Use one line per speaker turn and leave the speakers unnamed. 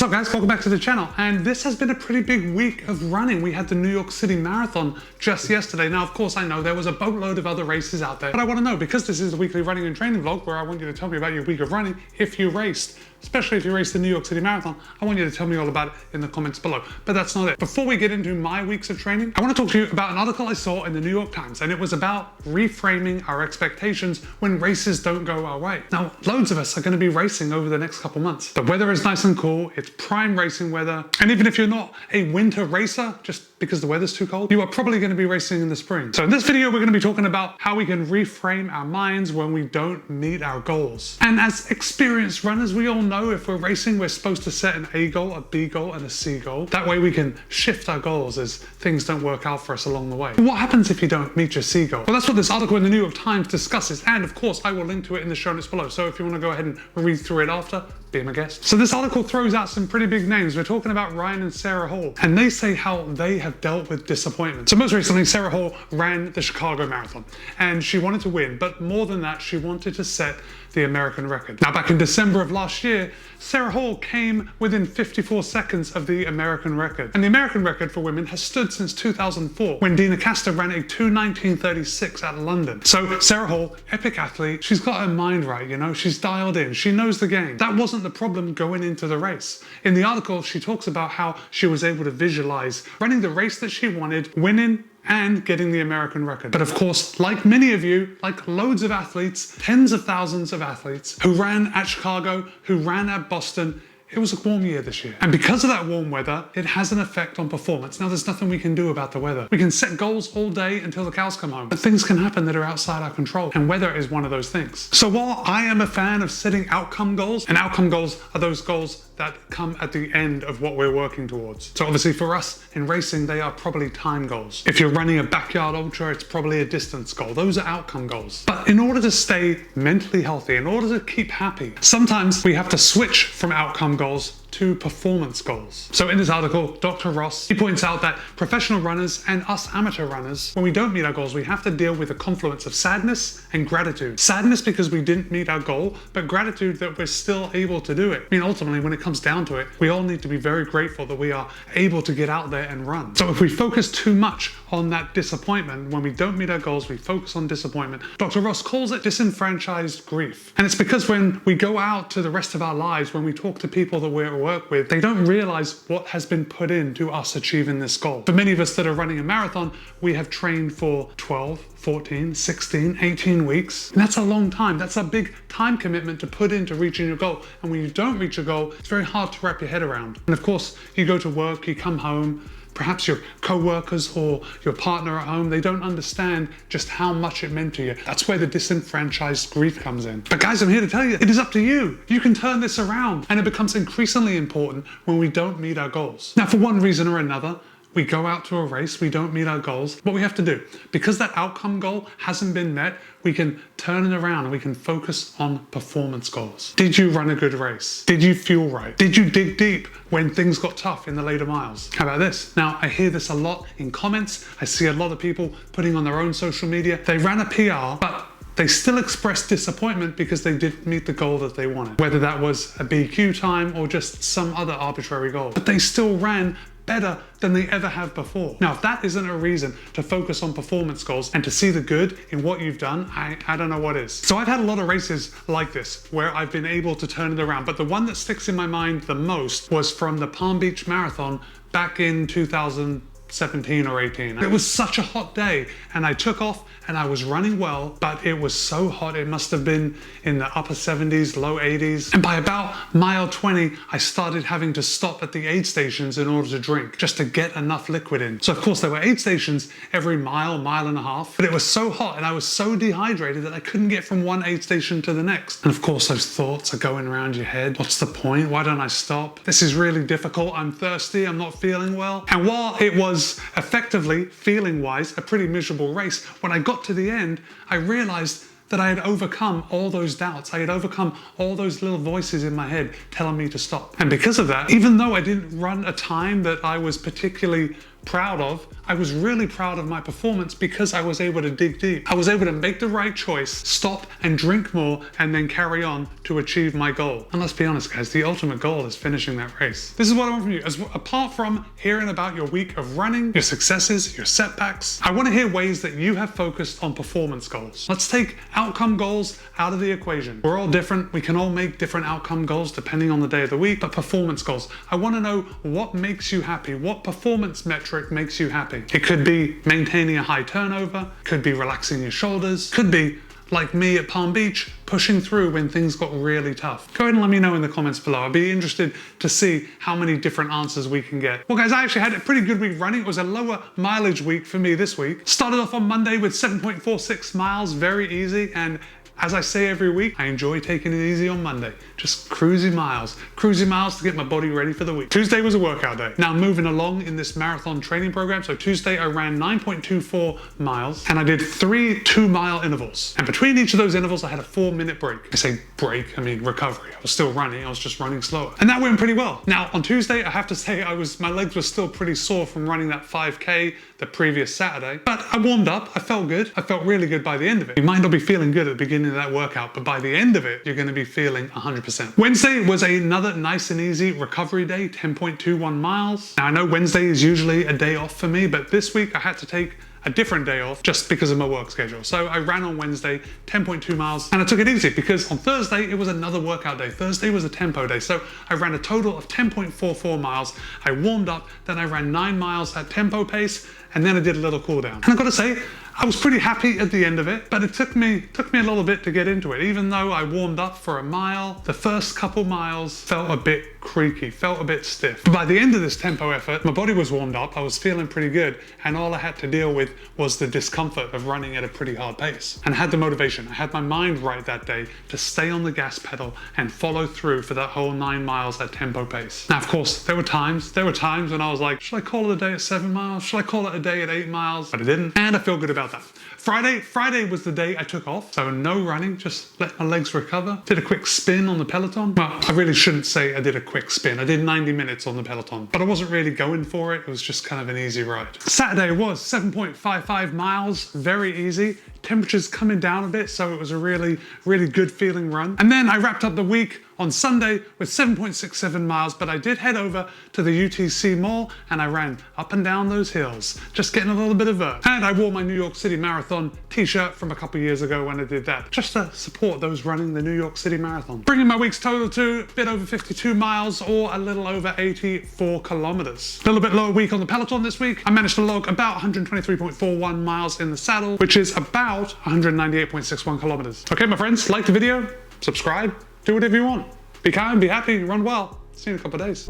What's up guys, welcome back to the channel. And this has been a pretty big week of running. We had the New York City Marathon just yesterday. Now of course I know there was a boatload of other races out there, but I want to know, because this is the weekly running and training vlog where I want you to tell me about your week of running if you raced. Especially if you raced the New York City Marathon, I want you to tell me all about it in the comments below. But that's not it. Before we get into my weeks of training, I want to talk to you about an article I saw in the New York Times, and it was about reframing our expectations when races don't go our way. Now, loads of us are going to be racing over the next couple months. The weather is nice and cool, it's prime racing weather, and even if you're not a winter racer, just because the weather's too cold, you are probably going to be racing in the spring. So in this video, we're going to be talking about how we can reframe our minds when we don't meet our goals. And as experienced runners, we all know if we're racing, we're supposed to set an A goal, a B goal, and a C goal. That way we can shift our goals as things don't work out for us along the way. But what happens if you don't meet your C goal? Well, that's what this article in the New York Times discusses. And of course, I will link to it in the show notes below. So if you want to go ahead and read through it after, be my guest. So this article throws out some pretty big names. We're talking about Ryan and Sarah Hall, and they say how they have dealt with disappointment. So most recently, Sarah Hall ran the Chicago Marathon, and she wanted to win, but more than that, she wanted to set the American record. Now, back in December of last year, Sarah Hall came within 54 seconds of the American record. And the American record for women has stood since 2004, when Dina Castor ran a 2:19:36 at London. So Sarah Hall, epic athlete, she's got her mind right, you know, she's dialed in, she knows the game. That wasn't the problem going into the race. In the article, she talks about how she was able to visualize running the race that she wanted, winning, and getting the American record. But of course, like many of you, like loads of athletes, tens of thousands of athletes who ran at Chicago, who ran at Boston, it was a warm year this year. And because of that warm weather, it has an effect on performance. Now, there's nothing we can do about the weather. We can set goals all day until the cows come home, but things can happen that are outside our control, and weather is one of those things. So while I am a fan of setting outcome goals, and outcome goals are those goals that come at the end of what we're working towards. So obviously for us in racing, they are probably time goals. If you're running a backyard ultra, it's probably a distance goal. Those are outcome goals. But in order to stay mentally healthy, in order to keep happy, sometimes we have to switch from outcome goals to performance goals. So in this article, Dr. Ross, he points out that professional runners and us amateur runners, when we don't meet our goals, we have to deal with a confluence of sadness and gratitude. Sadness because we didn't meet our goal, but gratitude that we're still able to do it. I mean, ultimately, when it comes down to it, we all need to be very grateful that we are able to get out there and run. So if we focus too much on that disappointment, when we don't meet our goals, we focus on disappointment. Dr. Ross calls it disenfranchised grief. And it's because when we go out to the rest of our lives, when we talk to people that we're work with, they don't realize what has been put into us achieving this goal. For many of us that are running a marathon, we have trained for 12, 14, 16, 18 weeks. And that's a long time. That's a big time commitment to put into reaching your goal. And when you don't reach your goal, it's very hard to wrap your head around. And of course, you go to work, you come home, perhaps your co-workers or your partner at home, they don't understand just how much it meant to you. That's where the disenfranchised grief comes in. But guys, I'm here to tell you, it is up to you. You can turn this around, and it becomes increasingly important when we don't meet our goals. Now, for one reason or another, we go out to a race, we don't meet our goals. What we have to do, because that outcome goal hasn't been met, we can turn it around and we can focus on performance goals. Did you run a good race? Did you feel right? Did you dig deep when things got tough in the later miles? How about this? Now, I hear this a lot in comments. I see a lot of people putting on their own social media. They ran a PR, but they still expressed disappointment because they didn't meet the goal that they wanted. Whether that was a BQ time or just some other arbitrary goal. But they still ran better than they ever have before. Now, if that isn't a reason to focus on performance goals and to see the good in what you've done, I don't know what is. So I've had a lot of races like this where I've been able to turn it around, but the one that sticks in my mind the most was from the Palm Beach Marathon back in 2017 or 18. It was such a hot day, and I took off and I was running well, but it was so hot. It must have been in the upper 70s, low 80s. And by about mile 20, I started having to stop at the aid stations in order to drink, just to get enough liquid in. So of course there were aid stations every mile, mile and a half, but it was so hot and I was so dehydrated that I couldn't get from one aid station to the next. And of course those thoughts are going around your head. What's the point? Why don't I stop? This is really difficult. I'm thirsty. I'm not feeling well. And while it was effectively, feeling wise, a pretty miserable race, when I got to the end, I realized that I had overcome all those doubts. I had overcome all those little voices in my head telling me to stop. And because of that, even though I didn't run a time that I was particularly proud of, I was really proud of my performance because I was able to dig deep. I was able to make the right choice, stop and drink more, and then carry on to achieve my goal. And let's be honest, guys, the ultimate goal is finishing that race. This is what I want from you. Apart from hearing about your week of running, your successes, your setbacks, I want to hear ways that you have focused on performance goals. Let's take outcome goals out of the equation. We're all different. We can all make different outcome goals depending on the day of the week, but performance goals. I want to know what makes you happy. What performance metric makes you happy? It could be maintaining a high turnover, could be relaxing your shoulders, could be like me at Palm Beach, pushing through when things got really tough. Go ahead and let me know in the comments below. I'd be interested to see how many different answers we can get. Well guys, I actually had a pretty good week running. It was a lower mileage week for me this week. Started off on Monday with 7.46 miles, very easy, and as I say every week, I enjoy taking it easy on Monday. Just cruising miles to get my body ready for the week. Tuesday was a workout day. Now moving along in this marathon training program. So Tuesday I ran 9.24 miles and I did 3 2-mile intervals. And between each of those intervals, I had a 4-minute break. I say break, I mean recovery. I was still running, I was just running slower. And that went pretty well. Now on Tuesday, I have to say my legs were still pretty sore from running that 5K the previous Saturday, but I warmed up, I felt good. I felt really good by the end of it. You might not be feeling good at the beginning of that workout, but by the end of it, you're gonna be feeling 100%. Wednesday was another nice and easy recovery day, 10.21 miles. Now I know Wednesday is usually a day off for me, but this week I had to take a different day off just because of my work schedule. So I ran on Wednesday, 10.2 miles, and I took it easy because on Thursday, it was another workout day. Thursday was a tempo day. So I ran a total of 10.44 miles. I warmed up, then I ran 9 miles at tempo pace, and then I did a little cool down. And I've got to say, I was pretty happy at the end of it, but it took me a little bit to get into it. Even though I warmed up for a mile, the first couple miles felt a bit creaky, felt a bit stiff. But by the end of this tempo effort, my body was warmed up, I was feeling pretty good, and all I had to deal with was the discomfort of running at a pretty hard pace. And I had the motivation, I had my mind right that day to stay on the gas pedal and follow through for that whole 9 miles at tempo pace. Now, of course, there were times when I was like, should I call it a day at 7 miles? Should I call it a day at 8 miles? But I didn't, and I feel good about that. Friday was the day I took off, so no running, just let my legs recover. Did a quick spin on the Peloton. Well, I really shouldn't say I did a quick spin. I did 90 minutes on the Peloton, but I wasn't really going for it. It was just kind of an easy ride. Saturday was 7.55 miles, very easy. Temperatures coming down a bit, so it was a really, really good feeling run. And then I wrapped up the week on Sunday with 7.67 miles, but I did head over to the UTC Mall and I ran up and down those hills, just getting a little bit of vert. And I wore my New York City Marathon t-shirt from a couple years ago when I did that, just to support those running the New York City Marathon. Bringing my week's total to a bit over 52 miles or a little over 84 kilometers. A little bit lower week on the Peloton this week. I managed to log about 123.41 miles in the saddle, which is about 198.61 kilometers. Okay, my friends, like the video, subscribe, do whatever you want. Be kind, be happy, run well. See you in a couple of days.